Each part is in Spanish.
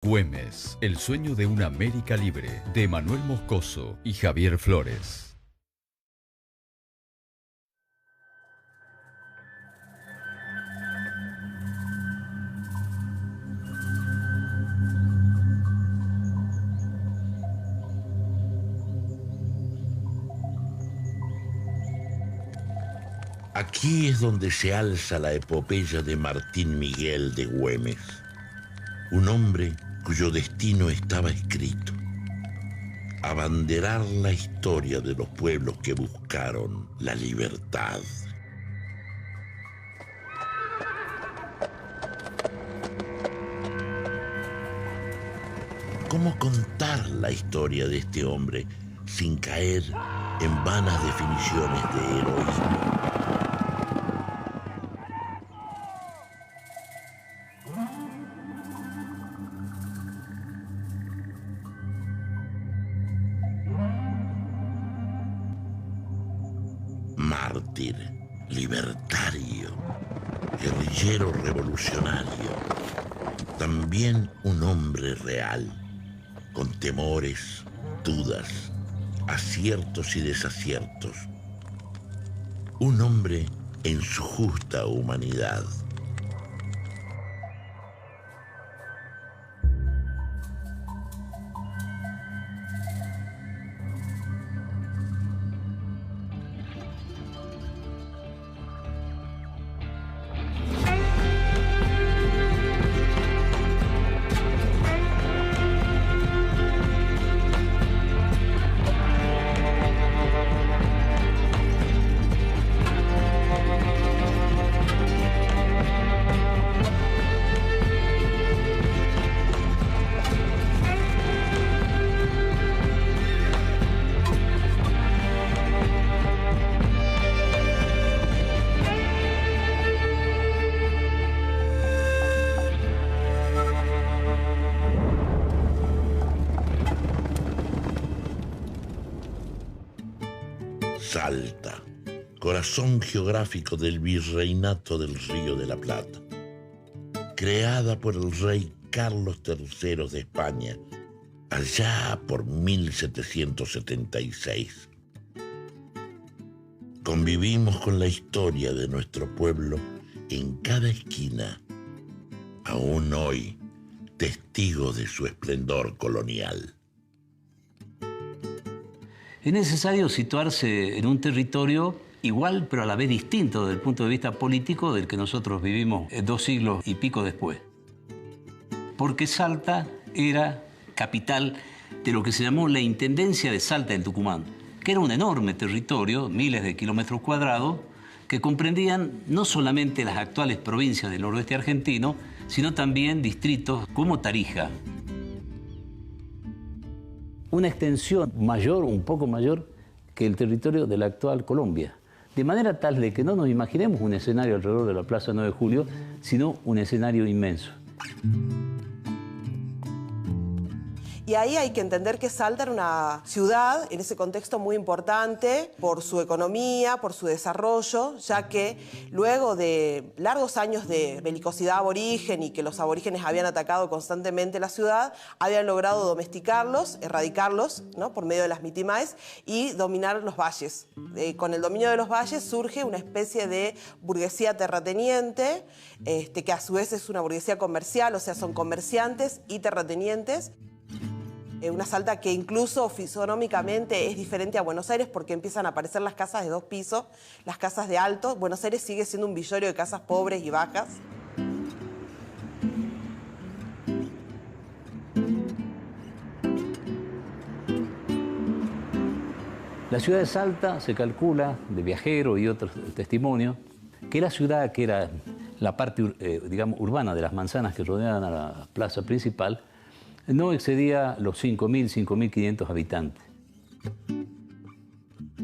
Güemes, el sueño de una América libre, de Manuel Moscoso y Javier Flores. Aquí es donde se alza la epopeya de Martín Miguel de Güemes, un hombre cuyo destino estaba escrito: abanderar la historia de los pueblos que buscaron la libertad. ¿Cómo contar la historia de este hombre sin caer en vanas definiciones de heroísmo? Mártir, libertario, guerrillero revolucionario, también un hombre real, con temores, dudas, aciertos y desaciertos. Un hombre en su justa humanidad. Salta, corazón geográfico del virreinato del Río de la Plata, creada por el rey Carlos III de España, allá por 1776. Convivimos con la historia de nuestro pueblo en cada esquina, aún hoy testigos de su esplendor colonial. Es necesario situarse en un territorio igual, pero a la vez distinto desde el punto de vista político del que nosotros vivimos 2 siglos y pico después. Porque Salta era capital de lo que se llamó la Intendencia de Salta en Tucumán, que era un enorme territorio, miles de kilómetros cuadrados, que comprendían no solamente las actuales provincias del noroeste argentino, sino también distritos como Tarija. Una extensión mayor, un poco mayor, que el territorio de la actual Colombia. De manera tal de que no nos imaginemos un escenario alrededor de la Plaza 9 de Julio, sino un escenario inmenso. Y ahí hay que entender que Salta era una ciudad, en ese contexto, muy importante por su economía, por su desarrollo, ya que luego de largos años de belicosidad aborigen y que los aborígenes habían atacado constantemente la ciudad, habían logrado domesticarlos, erradicarlos, ¿no?, por medio de las mitimaes y dominar los valles. Con el dominio de los valles surge una especie de burguesía terrateniente, que a su vez es una burguesía comercial, o sea, son comerciantes y terratenientes. Una Salta que incluso fisonómicamente es diferente a Buenos Aires porque empiezan a aparecer las casas de 2 pisos, las casas de alto. Buenos Aires sigue siendo un villorio de casas pobres y bajas. La ciudad de Salta se calcula, de Viajero y otros testimonios, que la ciudad, que era la parte, digamos, urbana de las manzanas que rodeaban a la plaza principal, no excedía los 5.000, 5.500 habitantes.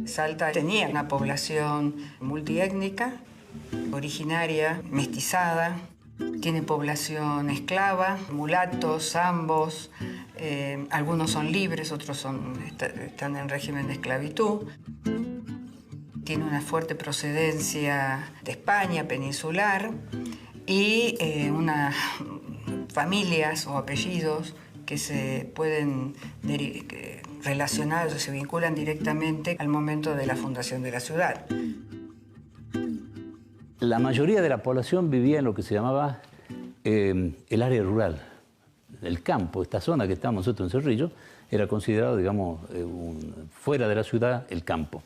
Salta tenía una población multiétnica, originaria, mestizada, tiene población esclava, mulatos, zambos, algunos son libres, otros están en régimen de esclavitud. Tiene una fuerte procedencia de España peninsular y una familias o apellidos que se pueden relacionar o se vinculan directamente al momento de la fundación de la ciudad. La mayoría de la población vivía en lo que se llamaba el área rural, el campo. Esta zona que estamos nosotros en Cerrillo era considerado, digamos, fuera de la ciudad, el campo.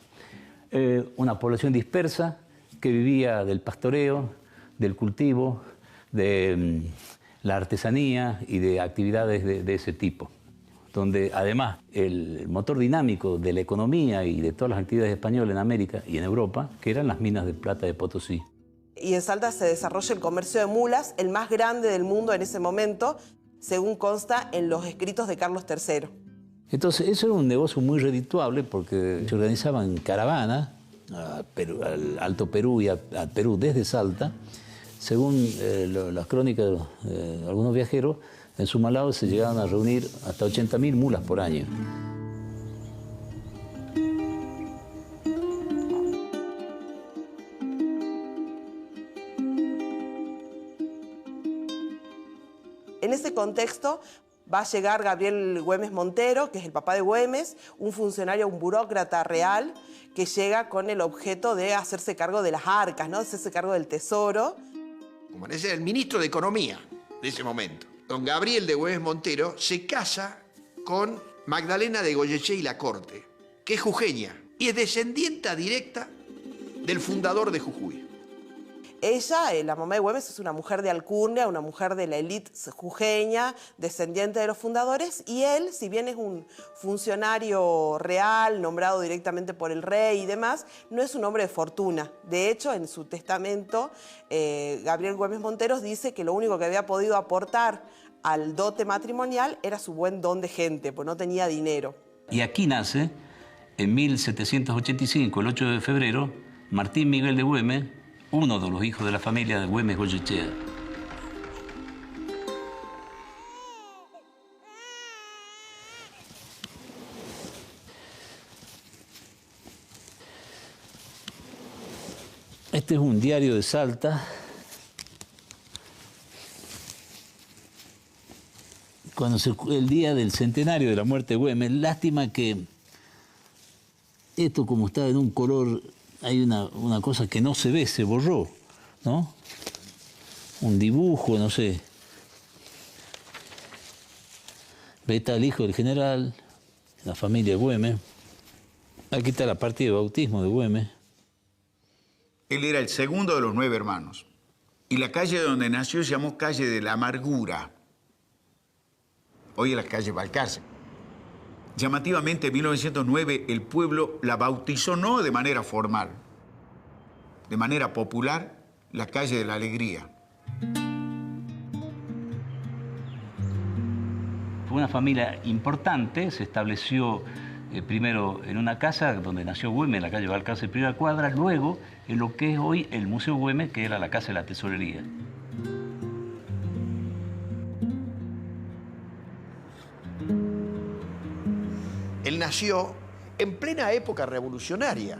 Una población dispersa que vivía del pastoreo, del cultivo, de la artesanía y de actividades de ese tipo, donde además el motor dinámico de la economía y de todas las actividades españolas en América y en Europa, que eran las minas de plata de Potosí. Y en Salta se desarrolla el comercio de mulas, el más grande del mundo en ese momento, según consta en los escritos de Carlos III. Entonces, eso era un negocio muy redituable porque se organizaban caravanas al Alto Perú y a Perú desde Salta. Según las crónicas de algunos viajeros, en Sumalao se llegaban a reunir hasta 80.000 mulas por año. En ese contexto va a llegar Gabriel Güemes Montero, que es el papá de Güemes, un funcionario, un burócrata real, que llega con el objeto de hacerse cargo de las arcas, ¿no? Hacerse cargo del tesoro. Como es el ministro de Economía de ese momento. Don Gabriel de Güemes Montero se casa con Magdalena de Goyeché y Lacorte, que es jujeña y es descendiente directa del fundador de Jujuy. Ella, la mamá de Güemes, es una mujer de alcurnia, una mujer de la élite jujeña, descendiente de los fundadores, y él, si bien es un funcionario real, nombrado directamente por el rey y demás, no es un hombre de fortuna. De hecho, en su testamento, Gabriel Güemes Monteros dice que lo único que había podido aportar al dote matrimonial era su buen don de gente, pues no tenía dinero. Y aquí nace, en 1785, el 8 de febrero, Martín Miguel de Güemes, uno de los hijos de la familia de Güemes Goyechea. Este es un diario de Salta. Cuando el día del centenario de la muerte de Güemes, lástima que esto, como está en un color, hay una cosa que no se ve, se borró, ¿no? Un dibujo, no sé. Ahí está el hijo del general, la familia de Güemes. Aquí está la partida de bautismo de Güemes. Él era el segundo de los 9 hermanos. Y la calle donde nació se llamó Calle de la Amargura. Hoy es la calle Balcarce. Llamativamente, en 1909, el pueblo la bautizó no de manera formal, de manera popular, la Calle de la Alegría. Fue una familia importante, se estableció primero en una casa donde nació Güemes, en la calle Balcarce, primera cuadra, luego en lo que es hoy el Museo Güemes, que era la Casa de la Tesorería. Él nació en plena época revolucionaria,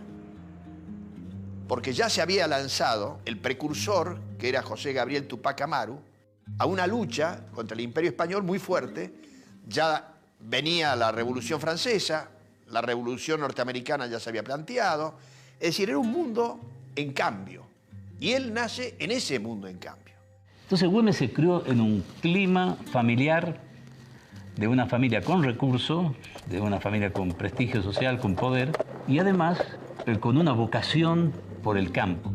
porque ya se había lanzado el precursor, que era José Gabriel Tupac Amaru, a una lucha contra el Imperio Español muy fuerte. Ya venía la Revolución Francesa, la Revolución Norteamericana ya se había planteado, es decir, era un mundo en cambio, y él nace en ese mundo en cambio. Entonces Güemes se crió en un clima familiar, de una familia con recursos, de una familia con prestigio social, con poder, y además con una vocación por el campo.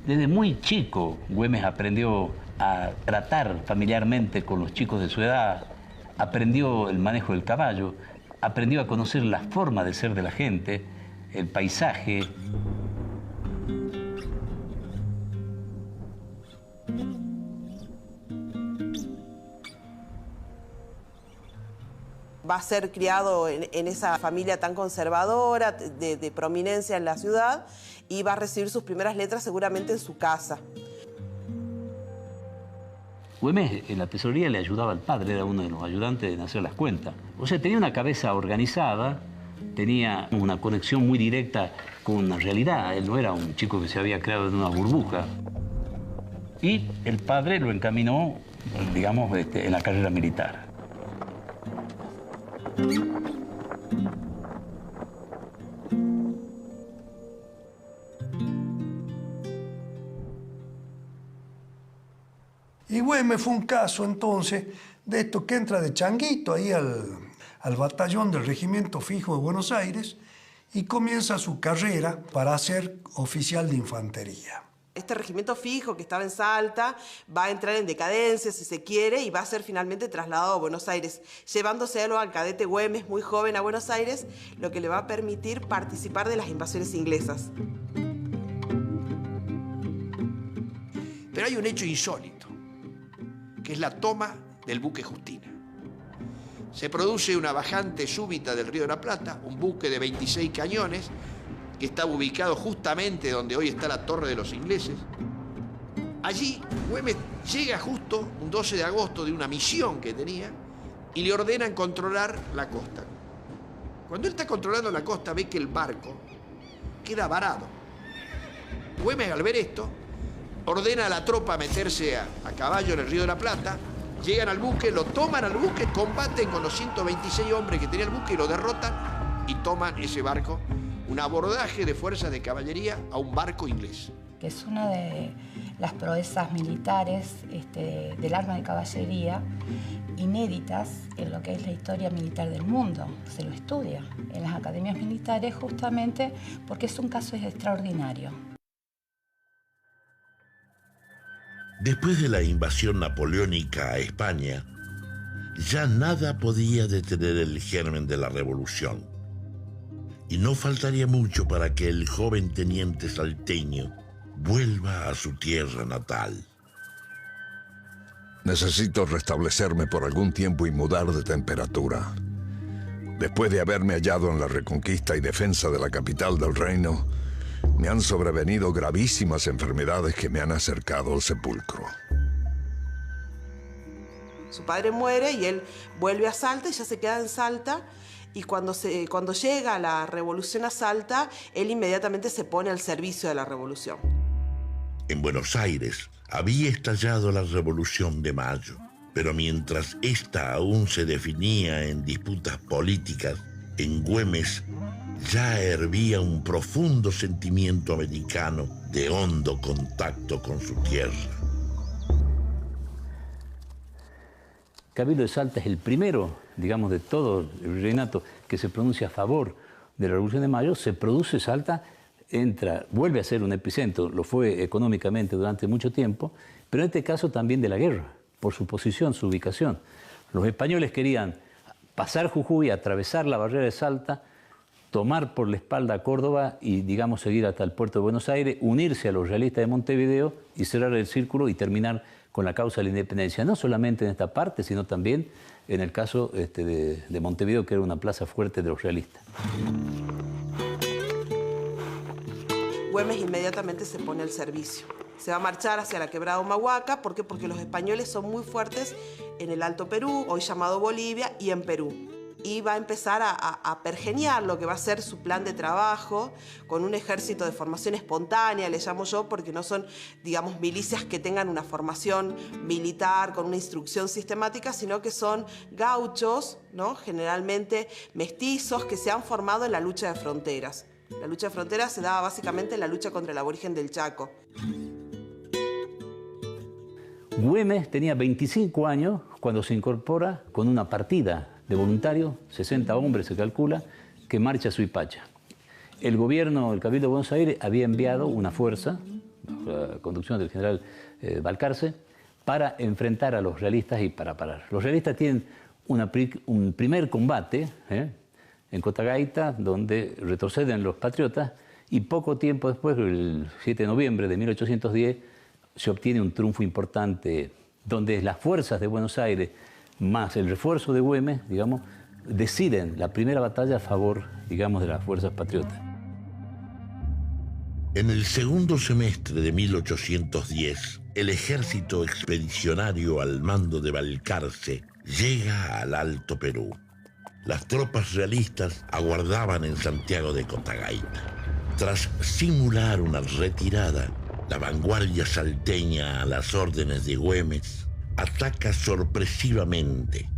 Desde muy chico, Güemes aprendió a tratar familiarmente con los chicos de su edad, aprendió el manejo del caballo, aprendió a conocer la forma de ser de la gente, el paisaje. Va a ser criado en esa familia tan conservadora, de prominencia en la ciudad, y va a recibir sus primeras letras seguramente en su casa. Güemes en la tesorería le ayudaba al padre, era uno de los ayudantes en hacer las cuentas. O sea, tenía una cabeza organizada, tenía una conexión muy directa con la realidad. Él no era un chico que se había creado en una burbuja. y el padre lo encaminó, digamos, en la carrera militar. Y Güemes fue un caso entonces de esto que entra de changuito ahí al batallón del Regimiento Fijo de Buenos Aires y comienza su carrera para ser oficial de infantería. Este regimiento fijo que estaba en Salta va a entrar en decadencia, si se quiere, y va a ser finalmente trasladado a Buenos Aires, llevándoselo al cadete Güemes, muy joven, a Buenos Aires, lo que le va a permitir participar de las invasiones inglesas. Pero hay un hecho insólito, que es la toma del buque Justina. Se produce una bajante súbita del Río de la Plata, un buque de 26 cañones, que estaba ubicado justamente donde hoy está la Torre de los Ingleses. Allí, Güemes llega justo un 12 de agosto de una misión que tenía y le ordenan controlar la costa. Cuando él está controlando la costa, ve que el barco queda varado. Güemes, al ver esto, ordena a la tropa meterse a caballo en el Río de la Plata, llegan al buque, lo toman al buque, combaten con los 126 hombres que tenía el buque y lo derrotan y toman ese barco, un abordaje de fuerzas de caballería a un barco inglés. Que es una de las proezas militares del arma de caballería inéditas en lo que es la historia militar del mundo. Se lo estudia en las academias militares justamente porque es un caso extraordinario. Después de la invasión napoleónica a España, ya nada podía detener el germen de la revolución. Y no faltaría mucho para que el joven teniente salteño vuelva a su tierra natal. Necesito restablecerme por algún tiempo y mudar de temperatura. Después de haberme hallado en la reconquista y defensa de la capital del reino, me han sobrevenido gravísimas enfermedades que me han acercado al sepulcro. Su padre muere y él vuelve a Salta y ya se queda en Salta. Y cuando llega la revolución a Salta, él inmediatamente se pone al servicio de la revolución. En Buenos Aires había estallado la Revolución de Mayo, pero mientras esta aún se definía en disputas políticas, en Güemes ya hervía un profundo sentimiento americano de hondo contacto con su tierra. Cabildo de Salta es el primero, digamos, de todo el virreinato que se pronuncia a favor de la Revolución de Mayo. Se produce Salta, vuelve a ser un epicentro, lo fue económicamente durante mucho tiempo, pero en este caso también de la guerra, por su posición, su ubicación. Los españoles querían pasar Jujuy, atravesar la barrera de Salta, tomar por la espalda Córdoba y, digamos, seguir hasta el puerto de Buenos Aires, unirse a los realistas de Montevideo y cerrar el círculo y terminar con la causa de la independencia, no solamente en esta parte, sino también en el caso de Montevideo, que era una plaza fuerte de los realistas. Güemes inmediatamente se pone al servicio. Se va a marchar hacia la quebrada Humahuaca. ¿Por qué? Porque los españoles son muy fuertes en el Alto Perú, hoy llamado Bolivia, y en Perú. Y va a empezar a pergeñar lo que va a ser su plan de trabajo con un ejército de formación espontánea, le llamo yo, porque no son, digamos, milicias que tengan una formación militar con una instrucción sistemática, sino que son gauchos, ¿no? Generalmente mestizos, que se han formado en la lucha de fronteras. La lucha de fronteras se daba básicamente en la lucha contra el aborigen del Chaco. Güemes tenía 25 años cuando se incorpora con una partida de voluntarios, 60 hombres se calcula, que marcha a Suipacha. El gobierno, el Cabildo de Buenos Aires, había enviado una fuerza, bajo la conducción del general Balcarce, para enfrentar a los realistas y para parar. Los realistas tienen un primer combate en Cotagaita, donde retroceden los patriotas, y poco tiempo después, el 7 de noviembre de 1810, se obtiene un triunfo importante, donde las fuerzas de Buenos Aires más el refuerzo de Güemes, digamos, deciden la primera batalla a favor, digamos, de las fuerzas patriotas. En el segundo semestre de 1810, el ejército expedicionario al mando de Balcarce llega al Alto Perú. Las tropas realistas aguardaban en Santiago de Cotagaita. Tras simular una retirada, La vanguardia salteña, a las órdenes de Güemes, ataca sorpresivamente.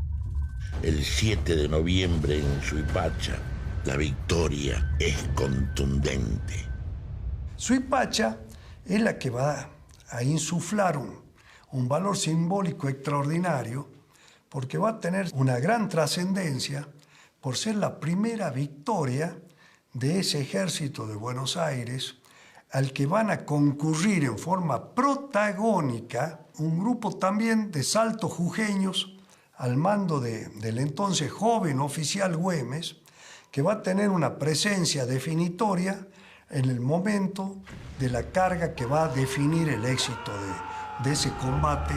El 7 de noviembre en Suipacha, la victoria es contundente. Suipacha es la que va a insuflar un valor simbólico extraordinario, porque va a tener una gran trascendencia por ser la primera victoria de ese ejército de Buenos Aires al que van a concurrir en forma protagónica un grupo también de saltos jujeños al mando del entonces joven oficial Güemes, que va a tener una presencia definitoria en el momento de la carga que va a definir el éxito de ese combate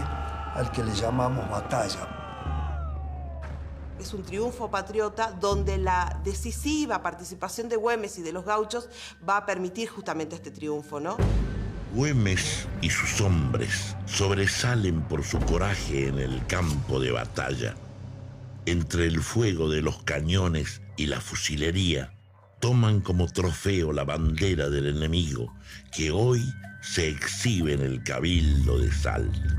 al que le llamamos batalla. Es un triunfo patriota donde la decisiva participación de Güemes y de los gauchos va a permitir justamente este triunfo, ¿no? Güemes y sus hombres sobresalen por su coraje en el campo de batalla. Entre el fuego de los cañones y la fusilería, toman como trofeo la bandera del enemigo que hoy se exhibe en el Cabildo de Salta.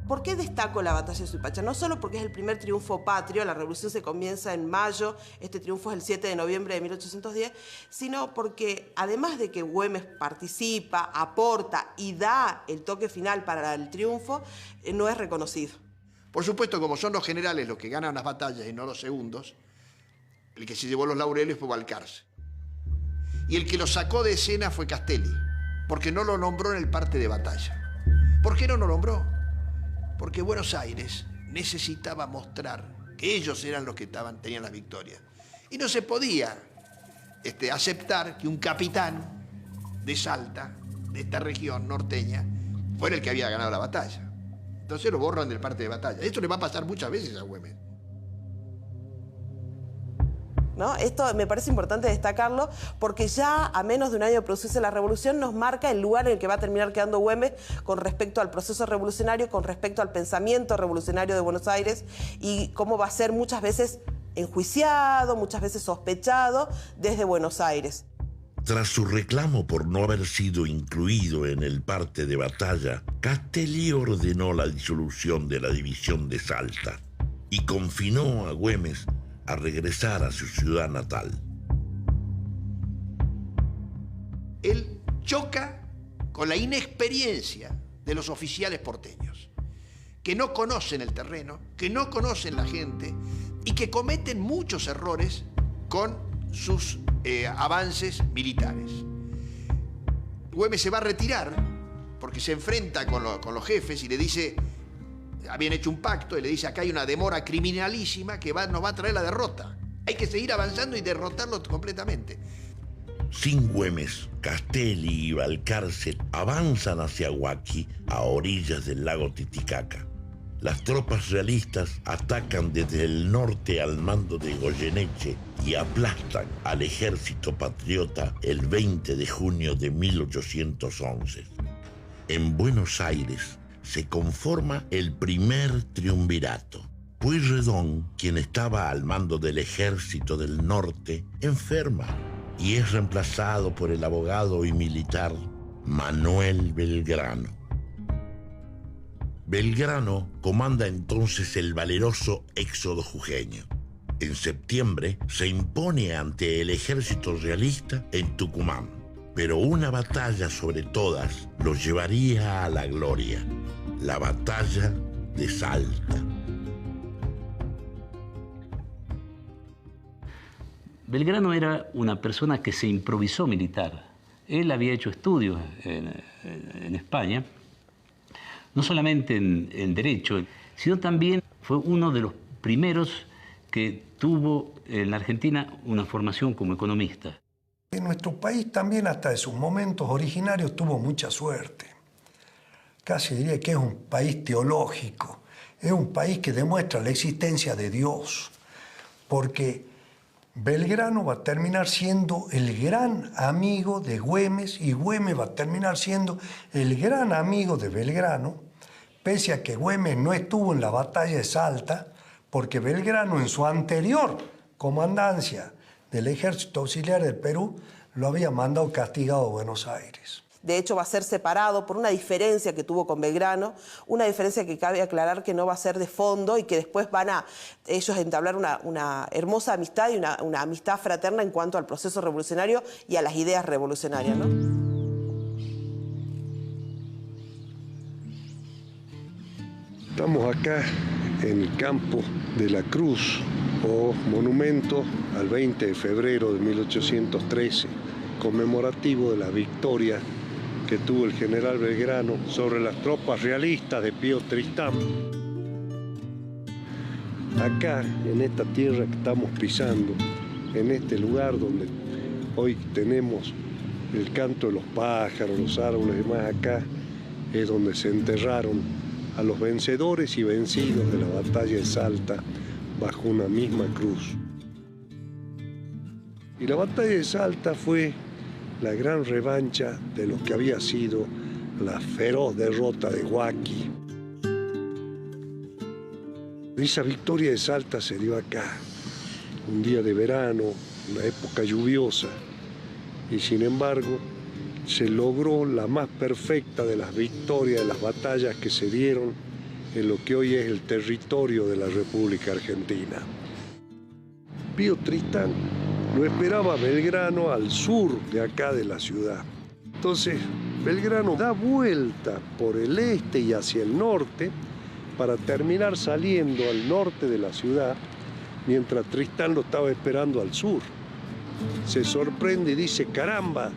¿Por qué destaco la batalla de Suipacha? No solo porque es el primer triunfo patrio, la revolución se comienza en mayo, este triunfo es el 7 de noviembre de 1810, sino porque además de que Güemes participa, aporta y da el toque final para el triunfo, no es reconocido. Por supuesto, como son los generales los que ganan las batallas y no los segundos, el que se llevó los laureles fue Balcarce. Y el que lo sacó de escena fue Castelli, porque no lo nombró en el parte de batalla. ¿Por qué no lo nombró? Porque Buenos Aires necesitaba mostrar que ellos eran los que tenían las victorias. Y no se podía aceptar que un capitán de Salta, de esta región norteña, fuera el que había ganado la batalla. Entonces lo borran del parte de batalla. Esto le va a pasar muchas veces a Güemes. ¿No? Esto me parece importante destacarlo porque ya a menos de un año de producirse la revolución nos marca el lugar en el que va a terminar quedando Güemes con respecto al proceso revolucionario, con respecto al pensamiento revolucionario de Buenos Aires y cómo va a ser muchas veces enjuiciado, muchas veces sospechado desde Buenos Aires. Tras su reclamo por no haber sido incluido en el parte de batalla, Castelli ordenó la disolución de la división de Salta y confinó a Güemes a regresar a su ciudad natal. Él choca con la inexperiencia de los oficiales porteños, que no conocen el terreno, que no conocen la gente y que cometen muchos errores con sus avances militares. Güemes se va a retirar porque se enfrenta con los jefes y le dice, habían hecho un pacto y le dice, acá hay una demora criminalísima que nos va a traer la derrota. Hay que seguir avanzando y derrotarlo completamente. Sin Güemes, Castelli y Balcarce avanzan hacia Huaqui, a orillas del lago Titicaca. Las tropas realistas atacan desde el norte al mando de Goyeneche y aplastan al ejército patriota el 20 de junio de 1811. En Buenos Aires se conforma el primer triunvirato. Pueyrredón, quien estaba al mando del ejército del norte, enferma y es reemplazado por el abogado y militar Manuel Belgrano. Belgrano comanda entonces el valeroso éxodo jujeño. En septiembre se impone ante el ejército realista en Tucumán, pero una batalla sobre todas lo llevaría a la gloria, la batalla de Salta. Belgrano era una persona que se improvisó militar. Él había hecho estudios en España, no solamente en Derecho, sino también fue uno de los primeros que tuvo en la Argentina una formación como economista. En nuestro país también hasta de sus momentos originarios tuvo mucha suerte. Casi diría que es un país teológico, es un país que demuestra la existencia de Dios, porque Belgrano va a terminar siendo el gran amigo de Güemes y Güemes va a terminar siendo el gran amigo de Belgrano, pese a que Güemes no estuvo en la batalla de Salta, porque Belgrano en su anterior comandancia del Ejército Auxiliar del Perú lo había mandado castigado a Buenos Aires. De hecho, va a ser separado por una diferencia que tuvo con Belgrano, una diferencia que cabe aclarar que no va a ser de fondo y que después van a ellos entablar una hermosa amistad y una amistad fraterna en cuanto al proceso revolucionario y a las ideas revolucionarias, ¿no? Estamos acá en el campo de la Cruz, o monumento al 20 de febrero de 1813, conmemorativo de la victoria que tuvo el general Belgrano sobre las tropas realistas de Pío Tristán. Acá, en esta tierra que estamos pisando, en este lugar donde hoy tenemos el canto de los pájaros, los árboles y demás, acá es donde se enterraron a los vencedores y vencidos de la batalla de Salta bajo una misma cruz. Y la batalla de Salta fue la gran revancha de lo que había sido la feroz derrota de Huaki. Esa victoria de Salta se dio acá, un día de verano, una época lluviosa, y sin embargo se logró la más perfecta de las victorias de las batallas que se dieron en lo que hoy es el territorio de la República Argentina. Pío Tristán lo esperaba Belgrano al sur de acá de la ciudad. Entonces, Belgrano da vuelta por el este y hacia el norte para terminar saliendo al norte de la ciudad, mientras Tristán lo estaba esperando al sur. Se sorprende y dice, caramba,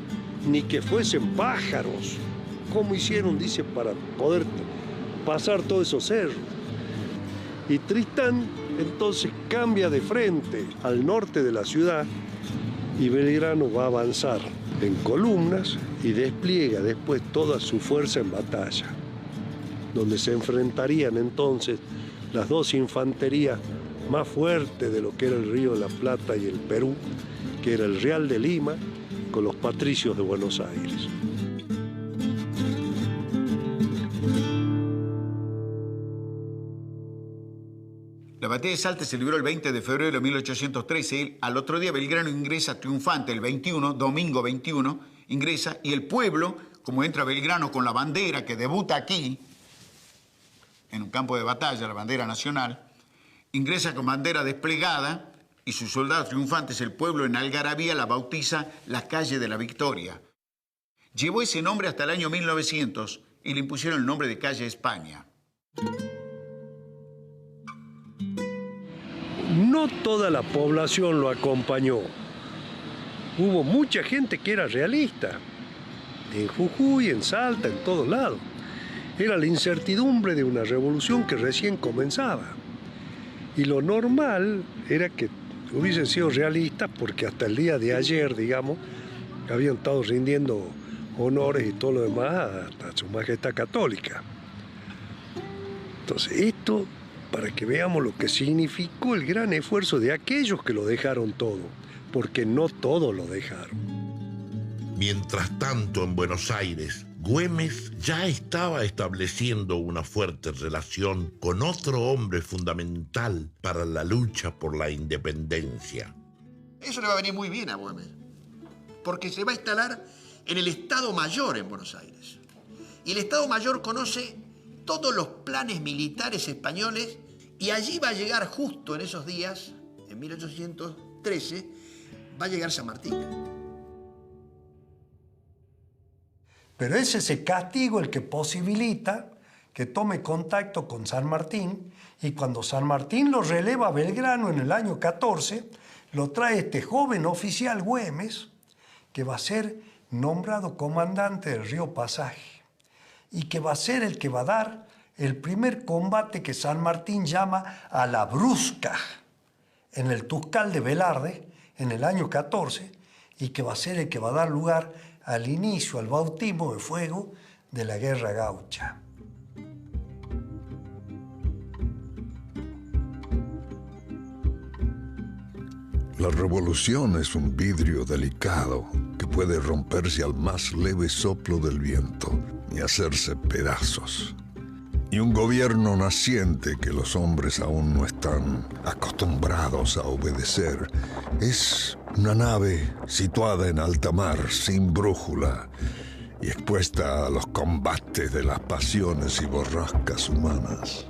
ni que fuesen pájaros. ¿Cómo hicieron, dice, para poder pasar todos esos cerros? Y Tristán entonces cambia de frente al norte de la ciudad y Belgrano va a avanzar en columnas y despliega después toda su fuerza en batalla, donde se enfrentarían entonces las dos infanterías más fuertes de lo que era el Río de la Plata y el Perú, que era el Real de Lima con los patricios de Buenos Aires. La batalla de Salta se libró el 20 de febrero de 1813. Al otro día Belgrano ingresa triunfante el 21, domingo 21, ingresa, y el pueblo, como entra Belgrano con la bandera que debuta aquí, en un campo de batalla, la bandera nacional, ingresa con bandera desplegada y sus soldados triunfantes, el pueblo en algarabía la bautiza la calle de la Victoria. Llevó ese nombre hasta el año 1900 y le impusieron el nombre de calle España. No toda la población lo acompañó. Hubo mucha gente que era realista. En Jujuy, en Salta, en todos lados. Era la incertidumbre de una revolución que recién comenzaba. Y lo normal era que hubiesen sido realistas porque hasta el día de ayer, digamos, habían estado rindiendo honores y todo lo demás a su majestad católica. Entonces, esto, para que veamos lo que significó el gran esfuerzo de aquellos que lo dejaron todo, porque no todos lo dejaron. Mientras tanto, en Buenos Aires, Güemes ya estaba estableciendo una fuerte relación con otro hombre fundamental para la lucha por la independencia. Eso le va a venir muy bien a Güemes, porque se va a instalar en el Estado Mayor en Buenos Aires. Y el Estado Mayor conoce todos los planes militares españoles y allí va a llegar justo en esos días, en 1813, va a llegar San Martín. Pero es ese castigo el que posibilita que tome contacto con San Martín, y cuando San Martín lo releva a Belgrano en el año 14, lo trae este joven oficial Güemes, que va a ser nombrado comandante del río Pasaje, y que va a ser el que va a dar el primer combate que San Martín llama a la Brusca, en el Tuscal de Velarde, en el año 14, y que va a ser el que va a dar lugar al inicio, al bautismo de fuego de la Guerra Gaucha. La revolución es un vidrio delicado que puede romperse al más leve soplo del viento y hacerse pedazos. Y un gobierno naciente que los hombres aún no están acostumbrados a obedecer es una nave situada en alta mar, sin brújula y expuesta a los combates de las pasiones y borrascas humanas.